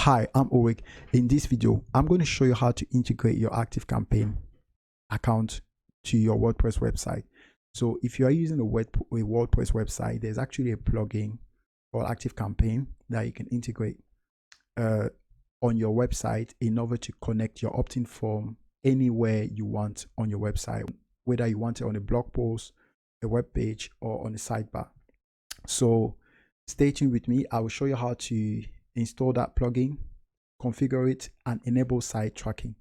Hi, I'm Ulrich. In this video, I'm going to show you how to integrate your ActiveCampaign account to your WordPress website. So if you are using a WordPress website, there's actually a plugin called ActiveCampaign that you can integrate on your website in order to connect your Optin Form anywhere you want on your website, whether you want it on a blog post, a web page, or on a sidebar. So stay tuned with me. I will show you how to install that plugin, configure it, and enable site tracking.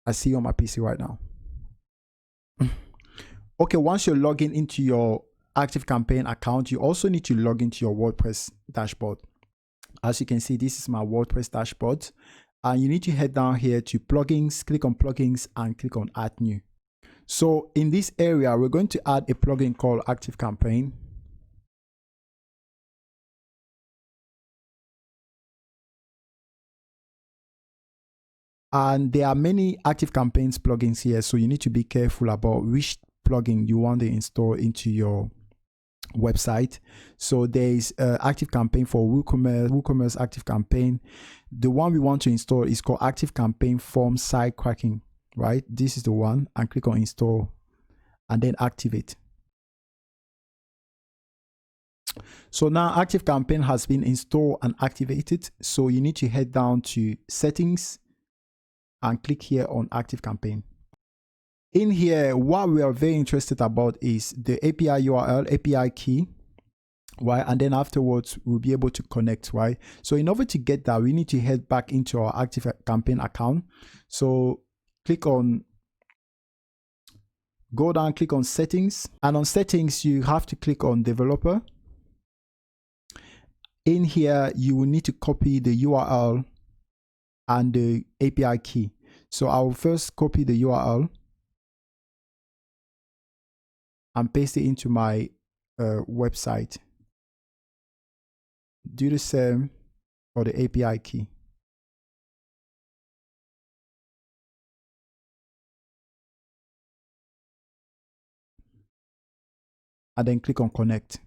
I see you on my PC right now. Okay, once you're logging into your ActiveCampaign account, you also need to log into your WordPress dashboard. As you can see, this is my WordPress dashboard, and you need to head down here to plugins, click on plugins, and click on add new. So in this area, we're going to add a plugin called ActiveCampaign. And there are many ActiveCampaign plugins here, so you need to be careful about which plugin you want to install into your website. So there is ActiveCampaign for WooCommerce ActiveCampaign. The one we want to install is called ActiveCampaign Form Site Tracking, right? This is the one, and click on install and then activate. So now ActiveCampaign has been installed and activated. So you need to head down to settings and click here on ActiveCampaign. In here, what we are very interested about is the API URL, API key, right? And then afterwards, we'll be able to connect, right? So in order to get that, we need to head back into our ActiveCampaign account. So go down, click on settings, and on settings, you have to click on developer. In here, you will need to copy the URL and the API key. So I will first copy the URL and paste it into my website. Do the same for the API key. And then click on connect.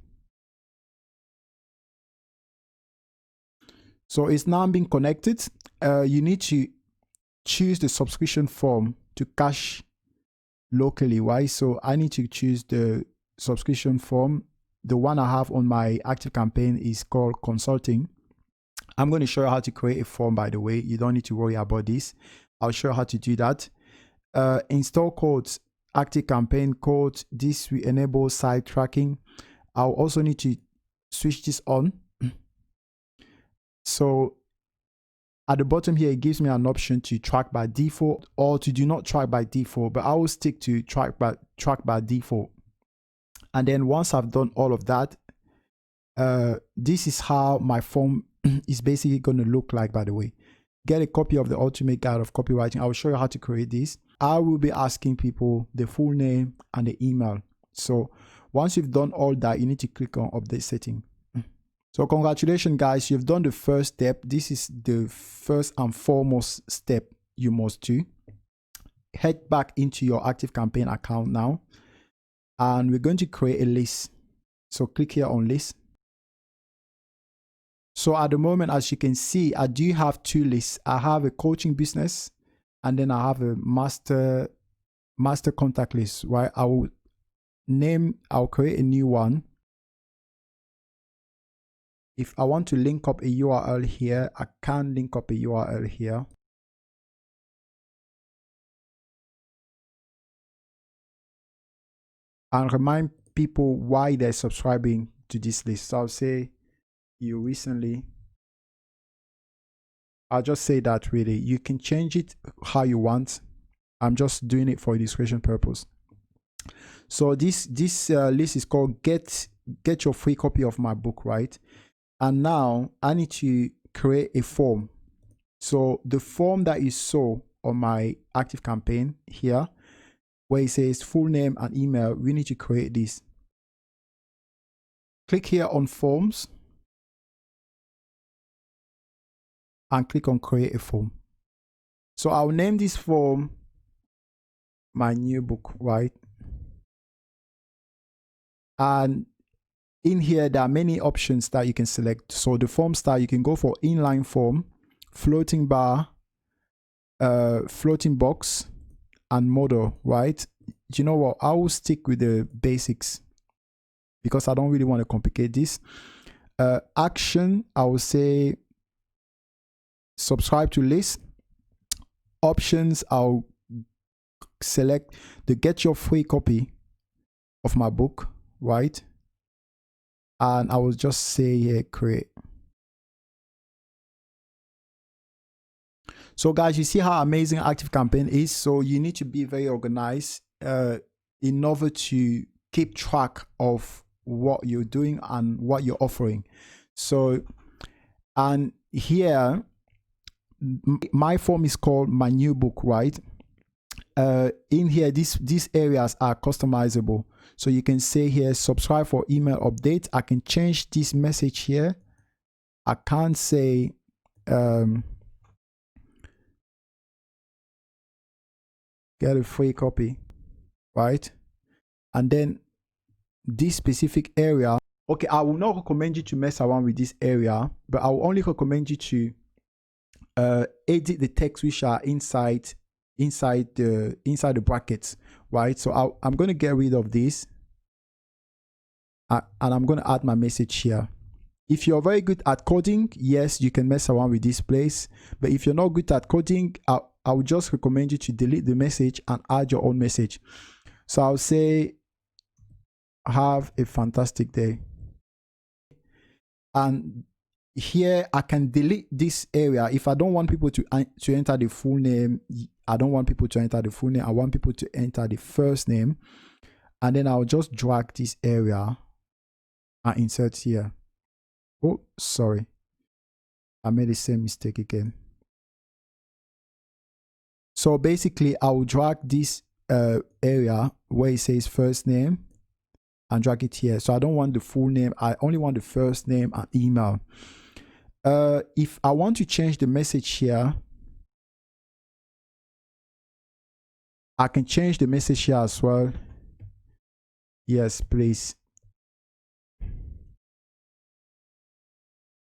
So it's now being connected. You need to choose the subscription form to cache locally, right? So I need to choose the subscription form. The one I have on my ActiveCampaign is called consulting. I'm going to show you how to create a form, by the way. You don't need to worry about this. I'll show you how to do that. Install codes, ActiveCampaign code. This will enable site tracking. I'll also need to switch this on. So at the bottom here, it gives me an option to track by default or to do not track by default, but I will stick to track by default. And then once I've done all of that, this is how my form is basically going to look like, by the way. Get a copy of the Ultimate Guide of Copywriting. I will show you how to create this. I will be asking people the full name and the email. So once you've done all that, you need to click on update setting. So congratulations, guys, you've done the first step. This is the first and foremost step you must do. Head back into your ActiveCampaign account now, and we're going to create a list. So click here on list. So at the moment, as you can see, I do have two lists. I have a coaching business, and then I have a master contact list, right? I'll create a new one. If I want to link up a URL here, I can link up a URL here. And remind people why they're subscribing to this list. So I'll say you recently. I'll just say that really. You can change it how you want. I'm just doing it for illustration purpose. So this list is called Get Your Free Copy of My Book, right? And now I need to create a form. So the form that you saw on my ActiveCampaign here, where it says full name and email, we need to create this. Click here on forms and click on create a form. So I'll name this form my new book, right? And in here, there are many options that you can select. So the form style, you can go for inline form, floating bar, floating box, and model, right? You know what? I will stick with the basics because I don't really want to complicate this. Action, I will say subscribe to list. Options, I'll select the get your free copy of my book, right? And I will just say here create. So guys, you see how amazing ActiveCampaign is. So you need to be very organized in order to keep track of what you're doing and what you're offering. So, and here my form is called my new book, right? In here, these areas are customizable. So you can say here, subscribe for email updates. I can change this message here. I can't say get a free copy, right? And then this specific area, okay, I will not recommend you to mess around with this area, but I will only recommend you to edit the text which are inside the brackets, right? So I'm going to get rid of this and I'm going to add my message here. If you're very good at coding, yes, you can mess around with this place. But if you're not good at coding, I would just recommend you to delete the message and add your own message. So I'll say, have a fantastic day. And here I can delete this area. If I don't want people to enter the full name, I don't want people to enter the full name. I want people to enter the first name. And then I'll just drag this area and insert here. Oh, sorry. I made the same mistake again. So basically, I will drag this area where it says first name and drag it here. So I don't want the full name. I only want the first name and email. If I want to change the message here, I can change the message here as well. Yes, please.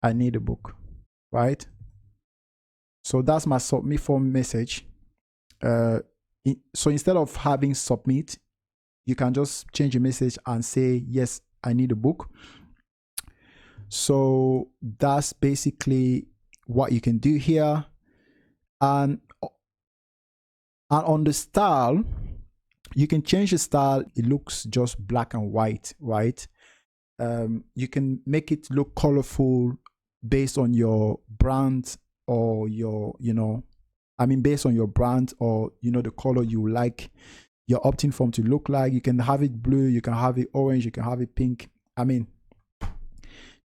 I need a book, right? So that's my submit form message. So instead of having submit, you can just change the message and say, yes, I need a book. So that's basically what you can do here. And on the style, you can change the style. It looks just black and white, right? You can make it look colorful based on your brand or your, based on your brand or, the color you like your Optin form to look like. You can have it blue, you can have it orange, you can have it pink.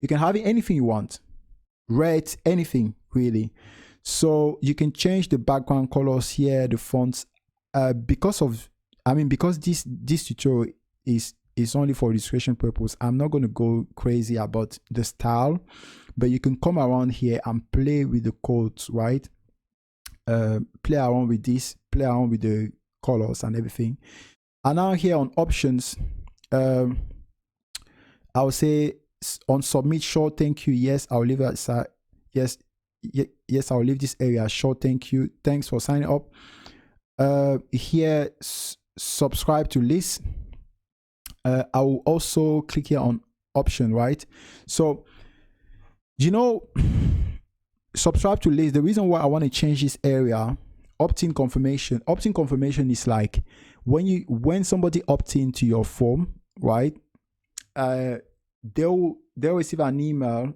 You can have it anything you want, red, anything really. So you can change the background colors here, the fonts, because this tutorial is only for illustration purpose. I'm not going to go crazy about the style, but you can come around here and play with the codes, right? Play around with this, play around with the colors and everything. And now here on options, I will say on submit short thank you, yes, I'll leave that side. Yes, I'll leave this area short thank you, thanks for signing up. Here subscribe to list. I will also click here on option, right? So subscribe to list. The reason why I want to change this area, Optin confirmation. Optin confirmation is like when somebody opts into your form, right? They'll receive an email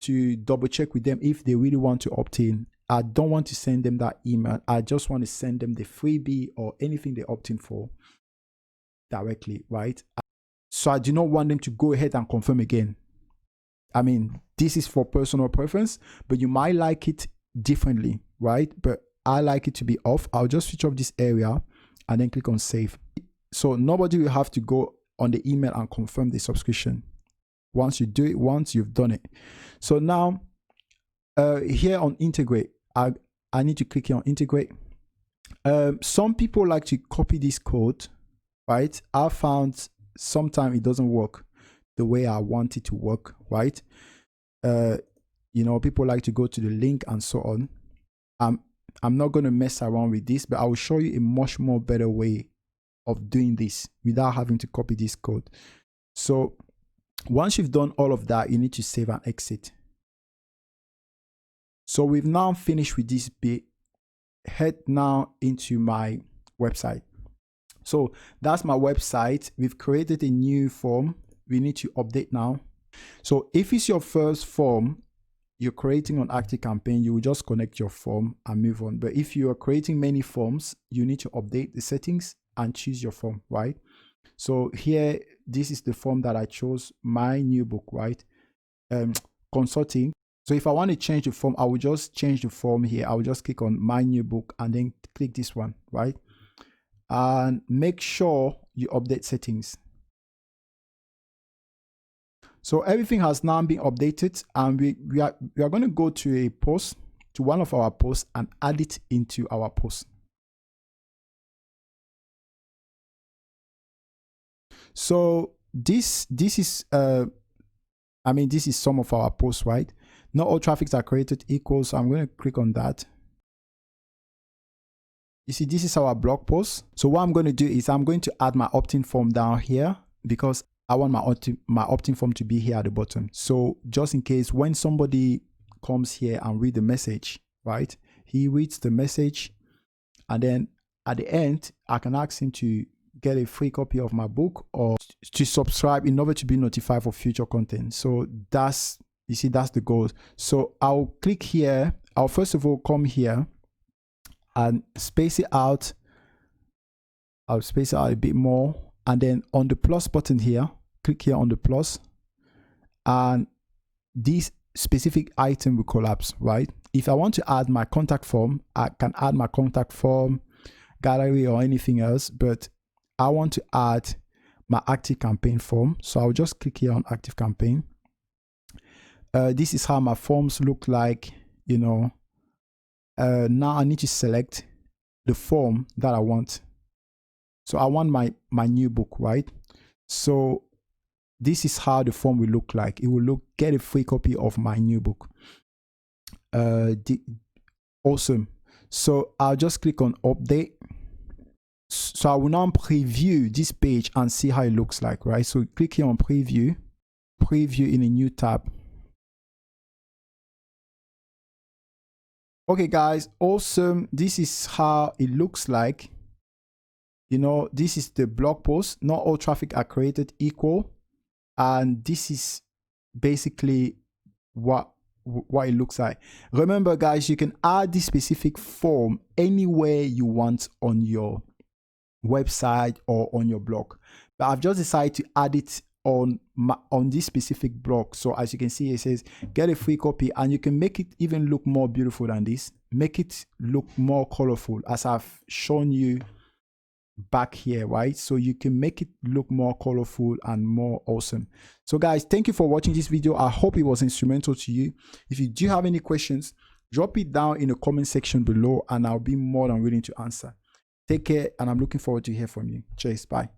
to double check with them if they really want to opt in. I don't want to send them that email. I just want to send them the freebie or anything they opt in for directly, right? So I do not want them to go ahead and confirm again. This is for personal preference, but you might like it differently, right? But I like it to be off. I'll just switch off this area and then click on save. So nobody will have to go on the email and confirm the subscription. Once you do it, once you've done it. So now here on integrate, I need to click here on integrate. Some people like to copy this code, right? I found sometimes it doesn't work. the way I want it to work, right? You know, people like to go to the link and so on. I'm not going to mess around with this, but I will show you a much more better way of doing this without having to copy this code. So once you've done all of that, you need to save and exit. So we've now finished with this bit. Head now into my website. So that's my website. We've created a new form. We need to update now. So if it's your first form you're creating on ActiveCampaign, you will just connect your form and move on. But if you are creating many forms, you need to update the settings and choose your form, right? So here, this is the form that I chose, my new book, right? Consulting. So if I want to change the form, I will just change the form here. I will just click on my new book and then click this one, right? And make sure you update settings. So everything has now been updated, and we are going to go to a post, to one of our posts, and add it into our post. So this is I mean, this is some of our posts, right? Not all traffics are created equal, so I'm going to click on that. You see, this is our blog post. So what I'm going to do is I'm going to add my Optin form down here, because I want my Optin form to be here at the bottom. So just in case when somebody comes here and read the message, right? He reads the message, and then at the end, I can ask him to get a free copy of my book or to subscribe in order to be notified for future content. So that's, you see, that's the goal. So I'll click here. I'll first of all come here and space it out. I'll space it out a bit more. And then on the plus button here, click here on the plus, and this specific item will collapse, right? If I want to add my contact form, I can add my contact form, gallery, or anything else, but I want to add my ActiveCampaign form. So I'll just click here on ActiveCampaign. This is how my forms look like, you know. Now I need to select the form that I want. So I want my new book, right? So this is how the form will look like. It will look, get a free copy of my new book. Awesome. So I'll just click on update. So I will now preview this page and see how it looks like, right? So click here on preview in a new tab. Okay guys, awesome. This is how it looks like. You know, this is the blog post. Not all traffic are created equal. And this is basically what it looks like. Remember guys, you can add this specific form anywhere you want on your website or on your blog, but I've just decided to add it on this specific blog. So as you can see, it says get a free copy, and you can make it even look more beautiful than this. Make it look more colorful, as I've shown you back here, right? So you can make it look more colorful and more awesome. So guys, thank you for watching this video. I hope it was instrumental to you. If you do have any questions, drop it down in the comment section below, and I'll be more than willing to answer. Take care, and I'm looking forward to hear from you. Cheers. Bye.